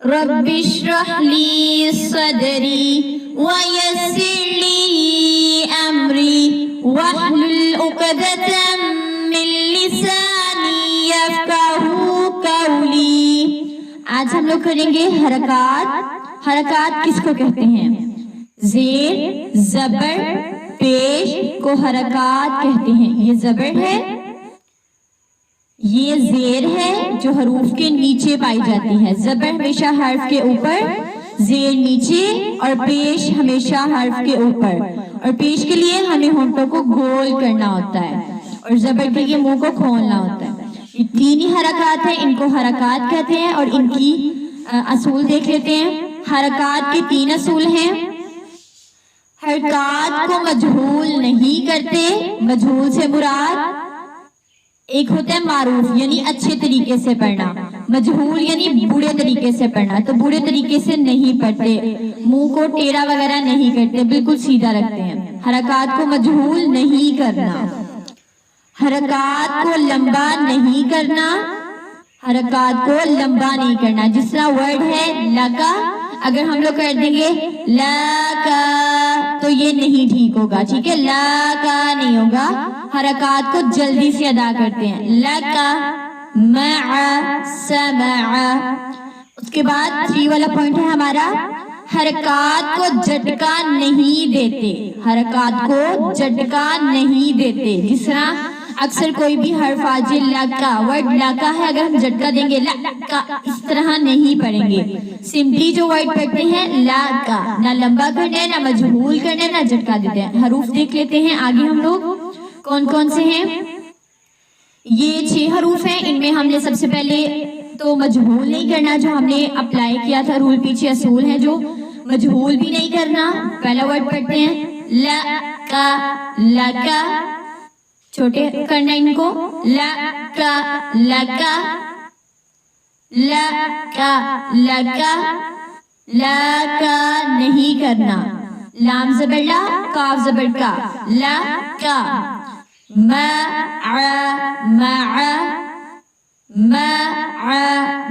رب اشرح لی صدری ویسر لی امری واحلل عقدۃ من لسانی یفقہوا قولی۔ آج ہم لوگ کریں گے حرکات۔ حرکات کس کو کہتے ہیں؟ زیر، زبر، پیش کو حرکات کہتے ہیں۔ یہ زبر ہے، یہ زیر ہے جو حروف کے نیچے پائی جاتی ہے۔ زبر ہمیشہ حرف کے اوپر، زیر نیچے، اور پیش ہمیشہ حرف کے اوپر۔ اور پیش کے لیے ہمیں ہونٹوں کو گول کرنا ہوتا ہے اور زبر کے لیے منہ کو کھولنا ہوتا ہے۔ یہ تین ہی حرکات ہیں، ان کو حرکات کہتے ہیں۔ اور ان کی اصول دیکھ لیتے ہیں۔ حرکات کے تین اصول ہیں۔ حرکات کو مجہول نہیں کرتے۔ مجہول سے مراد ایک ہوتا ہے معروف یعنی اچھے طریقے سے پڑھنا، مجہول یعنی برے طریقے سے پڑھنا۔ تو برے طریقے سے نہیں پڑھتے، منہ کو ٹیڑھا وغیرہ نہیں کرتے، بالکل سیدھا رکھتے ہیں۔ حرکات کو مجہول نہیں کرنا، حرکات کو لمبا نہیں کرنا، حرکات کو لمبا نہیں کرنا۔ جس طرح ورڈ ہے لکا، اگر ہم لوگ کر دیں گے لکا تو یہ نہیں ٹھیک ہوگا، ٹھیک ہے؟ لکا نہیں ہوگا، حرکات کو جلدی سے ادا کرتے ہیں۔ لکا، مع، سمع۔ اس کے بعد 3 والا پوائنٹ ہے ہمارا، حرکات کو جھٹکا نہیں دیتے۔ حرکات کو جھٹکا نہیں دیتے۔ جس طرح اکثر کوئی بھی حرف آ جائے لکا، ورڈ لکا ہے، اگر ہم جھٹکا دیں گے لکا، اس طرح نہیں پڑھیں گے۔ سمپلی جو ورڈ پڑھتے ہیں لکا، نہ لمبا کرنا ہے، نہ مجہول کرنا ہے، نہ جھٹکا دیتے ہیں۔ حروف دیکھ لیتے ہیں آگے ہم لوگ کون کون سے ہیں۔ یہ 6 حروف ہیں، ان میں ہم نے سب سے پہلے تو مجہول نہیں کرنا، جو ہم نے اپلائی کیا تھا رول، پیچھے اصول ہے جو مجہول بھی نہیں کرنا۔ پہلا ورڈ پڑھتے ہیں لکا، لکا، چھوٹے کرنا ان کو، لکا، لکا، لکا، لکا، لکا نہیں کرنا۔ لام زبر لا، کاف زبر کا، لکا، مع، مع، مع،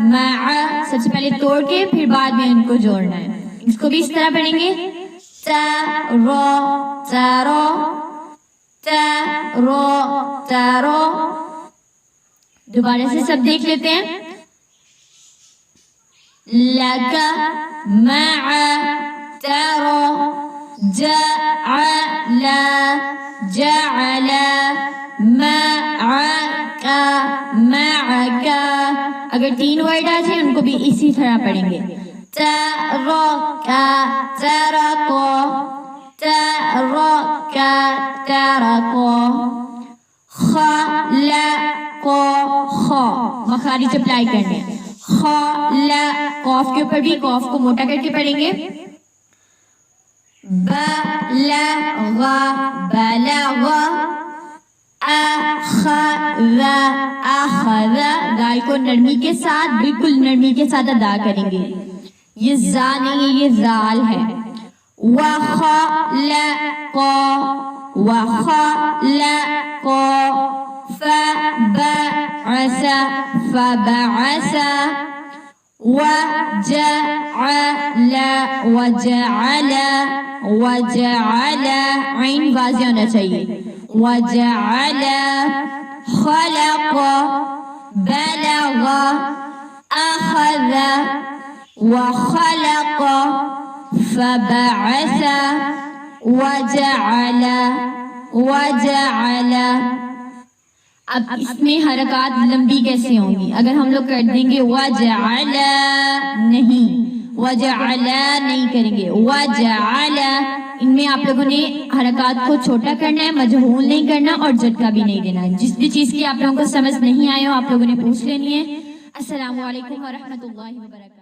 مع۔ سب سے پہلے توڑ کے پھر بعد میں ان کو جوڑنا ہے۔ اس کو بھی اس طرح پڑھیں گے، تارو، تارو، تارو، تارو۔ دوبارہ سے سب دیکھ لیتے ہیں، لکا، مع، تارو، جعل، جعل، معک، معک۔ اگر 3 ورڈ آ جائیں ان کو بھی اسی طرح پڑھیں گے، ترک، ترک، ترک، ترک، خلق، خ، مخارج اپلائی کرنے، خلق، قاف کے اوپر بھی قاف کو موٹا کر کے پڑھیں گے، بلغ، بلغ، اخذ، اخذ۔ دال کو نرمی کے ساتھ، بالکل نرمی کے ساتھ ادا کریں گے۔ یہ زا نہیں ہے، یہ زال ہے۔ وخلق، وخلق، فبعث، فبعث، وجعل، وجعل، وجعل، عین واضح ہونا چاہیے، وجعل، خلق، بلغ، اخذ، وخلق، فبعث، وجعل، وجعل۔ اب اس میں حرکات لمبی کیسے ہوں گی؟ اگر ہم لوگ کر دیں گے وجعل، نہیں، وجعل نہیں کریں گے، وجعل۔ ان میں آپ لوگوں نے حرکات کو چھوٹا کرنا ہے، مجہول نہیں کرنا اور جھٹکا بھی نہیں دینا ہے۔ جس بھی چیز کی آپ لوگوں کو سمجھ نہیں آئے ہو آپ لوگوں نے پوچھ لینی ہے۔ السلام علیکم ورحمۃ اللہ وبرکاتہ۔